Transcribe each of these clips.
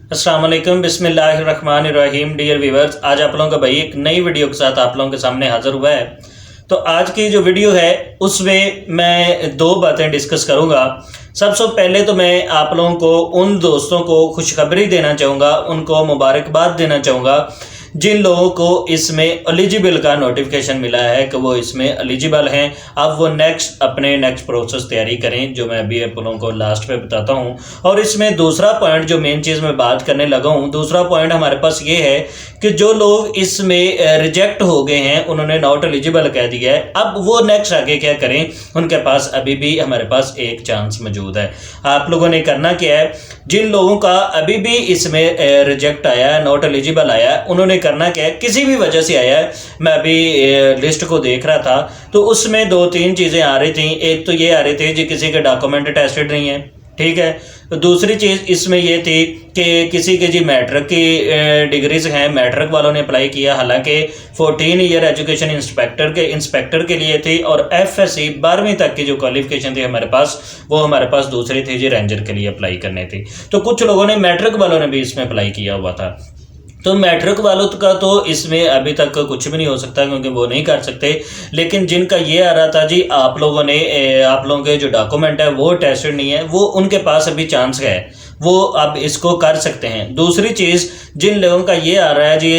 अस्सलाम वालेकुम बिस्मिल्लाहिर्रहमानिर्रहीम। डियर व्यूवर्स, आज आप लोगों का भाई एक नई वीडियो के साथ आप लोगों के सामने हाजिर हुआ है। तो आज की जो वीडियो है उसमें मैं दो बातें डिस्कस करूंगा। सबसे पहले तो मैं आप लोगों को उन दोस्तों को खुशखबरी देना चाहूँगा, उनको मुबारकबाद देना चाहूँगा जिन लोगों को इसमें एलिजिबल का नोटिफिकेशन मिला है कि वो इसमें एलिजिबल हैं। अब वो अपने नेक्स्ट प्रोसेस तैयारी करें, जो मैं अभी आप लोगों को लास्ट पे बताता हूँ। और इसमें दूसरा पॉइंट जो मेन चीज़ मैं बात करने लगा हूँ, दूसरा पॉइंट हमारे पास ये है कि जो लोग इसमें रिजेक्ट हो गए हैं, उन्होंने नॉट एलिजिबल कह दिया है, अब वो नेक्स्ट आगे क्या करें। उनके पास अभी भी हमारे पास एक चांस मौजूद है। आप लोगों ने करना क्या है, जिन लोगों का अभी भी इसमें रिजेक्ट आया है, नॉट एलिजिबल आया है, उन्होंने करना क्या है, किसी भी वजह से आया है। मैं अभी लिस्ट को देख रहा था तो उसमें दो तीन चीज़ें आ रही थी। एक तो ये आ रही थी जी किसी के डॉक्यूमेंट टेस्टेड नहीं है, ठीक है। तो दूसरी चीज़ इसमें ये थी कि किसी के जी मैट्रिक की डिग्रीज हैं, मैट्रिक वालों ने अप्लाई किया, हालांकि 14 ईयर एजुकेशन इंस्पेक्टर के लिए थी, और एफएससी 12वीं तक की जो क्वालिफिकेशन थी हमारे पास, वो हमारे पास दूसरी थी जी रेंजर के लिए अप्लाई करनी थी। तो कुछ लोगों ने मैट्रिक वालों ने भी इसमें अप्लाई किया हुआ था। तो मैट्रिक वालों का तो इसमें अभी तक कुछ भी नहीं हो सकता क्योंकि वो नहीं कर सकते। लेकिन जिनका ये आ रहा था जी आप लोगों के जो डॉक्यूमेंट है वो टेस्टेड नहीं है, वो उनके पास अभी चांस है, वो अब इसको कर सकते हैं। दूसरी चीज़, जिन लोगों का ये आ रहा है जी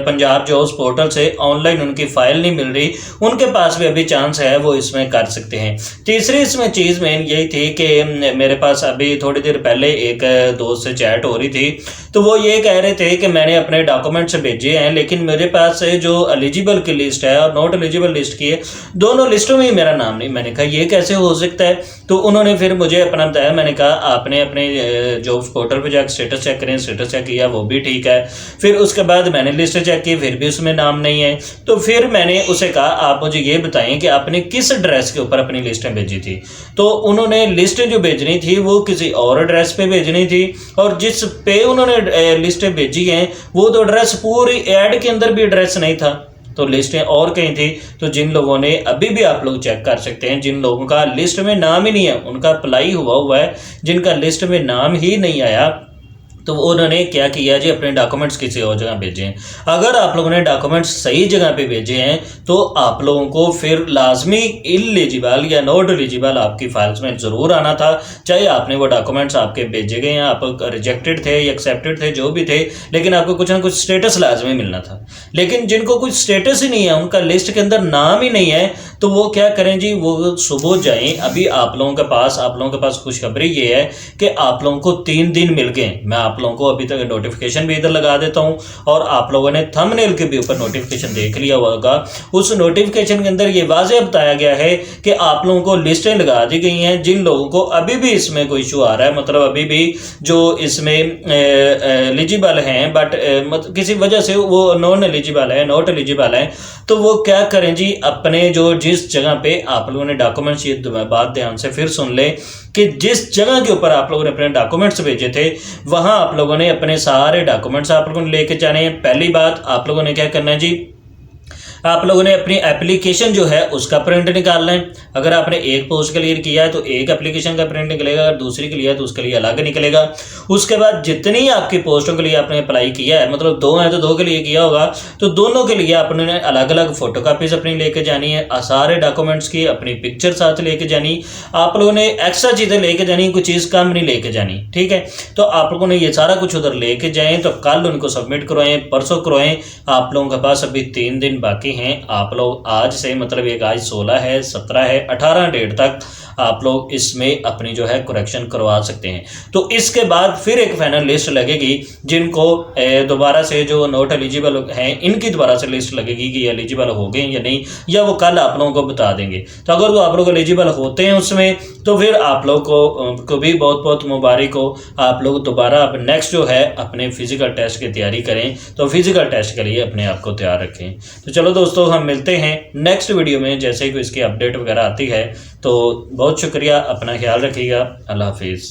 पंजाब जॉब्स पोर्टल से ऑनलाइन उनकी फाइल नहीं मिल रही, उनके पास भी अभी चांस है, वो इसमें कर सकते हैं। तीसरी इसमें चीज़ मेन यही थी कि मेरे पास अभी थोड़ी देर पहले एक दोस्त से चैट हो रही थी, तो वो ये कह रहे थे कि मैंने अपने डॉक्यूमेंट्स भेजे हैं लेकिन मेरे पास जो एलिजिबल की लिस्ट है और नॉट एलिजिबल लिस्ट की है, दोनों लिस्टों में ही मेरा नाम नहीं। मैंने कहा ये कैसे हो सकता है। तो उन्होंने फिर मुझे अपना बताया, मैंने कहा आपने अपने जॉब्स पोर्टल पे जाकर स्टेटस चेक करें, स्टेटस चेक किया वो भी ठीक है। फिर उसके बाद मैंने लिस्ट चेक की, फिर भी उसमें नाम नहीं है। तो फिर मैंने उसे कहा आप मुझे ये बताएं कि आपने किस एड्रेस के ऊपर अपनी लिस्टें भेजी थी। तो उन्होंने लिस्टें जो भेजनी थी वो किसी और एड्रेस पे भेजनी थी, और जिस पे उन्होंने लिस्टें भेजी हैं वो तो एड्रेस पूरी ऐड के अंदर भी एड्रेस नहीं था, तो लिस्टें और कहीं थी। तो जिन लोगों ने अभी भी आप लोग चेक कर सकते हैं, जिन लोगों का लिस्ट में नाम ही नहीं है, उनका अप्लाई हुआ है, जिनका लिस्ट में नाम ही नहीं आया, तो उन्होंने क्या किया जी अपने डॉक्यूमेंट्स किसी और जगह भेजे हैं। अगर आप लोगों ने डॉक्यूमेंट्स सही जगह पे भेजे हैं तो आप लोगों को फिर लाजमी इलिजिबल या नॉट एलिजिबल आपकी फाइल्स में ज़रूर आना था, चाहे आपने वो डॉक्यूमेंट्स आपके भेजे गए हैं, आप रिजेक्टेड थे या एक्सेप्टेड थे, जो भी थे, लेकिन आपको कुछ ना कुछ स्टेटस लाजमी मिलना था। लेकिन जिनको कुछ स्टेटस ही नहीं है, उनका लिस्ट के अंदर नाम ही नहीं है, तो वो क्या करें जी, वो सुबह जाएँ। अभी आप लोगों के पास खुशखबरी ये है कि आप लोगों को 3 दिन मिल गए। मैं आप लोगों को अभी तक नोटिफिकेशन भी इधर लगा देता हूं, और आप लोगों ने थंबनेल के भी ऊपर नोटिफिकेशन देख लिया होगा। उस नोटिफिकेशन के अंदर ये वाज़ेह बताया गया है कि आप लोगों को लिस्टें लगा दी गई हैं। जिन लोगों को अभी भी इसमें कोई इशू आ रहा है, मतलब अभी भी जो इसमें एलिजिबल हैं बट किसी वजह से वो नॉन एलिजिबल है, नॉट एलिजिबल है, तो वो क्या करें जी, अपने जो जिस जगह पे आप लोगों ने डॉक्यूमेंट्स, ये बात ध्यान से फिर सुन ले कि जिस जगह के ऊपर आप लोगों ने अपने डॉक्यूमेंट्स भेजे थे, वहां आप लोगों ने अपने सारे डॉक्यूमेंट्स आप लोगों ने लेके जाने हैं। पहली बात, आप लोगों ने क्या करना है जी, आप लोगों ने अपनी एप्लीकेशन जो है उसका प्रिंट निकालना है। अगर आपने एक पोस्ट क्लियर किया है तो एक एप्लीकेशन का प्रिंट निकलेगा, अगर दूसरी के लिए है तो उसके लिए अलग निकलेगा। उसके बाद जितनी आपकी पोस्टों के लिए आपने अप्लाई किया है, मतलब 2 हैं तो 2 के लिए किया होगा, तो दोनों के लिए आपने अलग अलग फोटो कापीज अपनी लेके जानी है, सारे डॉक्यूमेंट्स की अपनी पिक्चर साथ लेके जानी। आप लोगों ने एक्स्ट्रा चीज़ें लेके जानी, कोई चीज़ कम नहीं लेके जानी, ठीक है। तो आप लोगों ने ये सारा कुछ उधर लेके जाएं, तो कल उनको सबमिट करवाएं, परसों करवाएं। आप लोगों के पास अभी 3 दिन बाकी हैं। आप लोग आज से, मतलब एक आज 16 है, 17 है, 18 डेट तक आप लोग इसमें अपनी जो है करेक्शन करवा सकते हैं। तो इसके बाद फिर एक फाइनल लिस्ट लगेगी, जिनको दोबारा से जो नॉट एलिजिबल हैं इनकी दोबारा से लिस्ट लगेगी कि एलिजिबल हो गए या नहीं, या वो कल आप लोगों को बता देंगे। तो अगर वो आप लोग एलिजिबल होते हैं उसमें, तो फिर आप लोग को भी बहुत बहुत मुबारक हो। आप लोग दोबारा अब नेक्स्ट जो है अपने फिजिकल टेस्ट की तैयारी करें, तो फिजिकल टेस्ट के लिए अपने आप को तैयार रखें। तो चलो दोस्तों, हम मिलते हैं नेक्स्ट वीडियो में, जैसे कि इसकी अपडेट वगैरह आती है। तो बहुत शुक्रिया, अपना ख्याल रखिएगा, अल्लाह हाफिज़।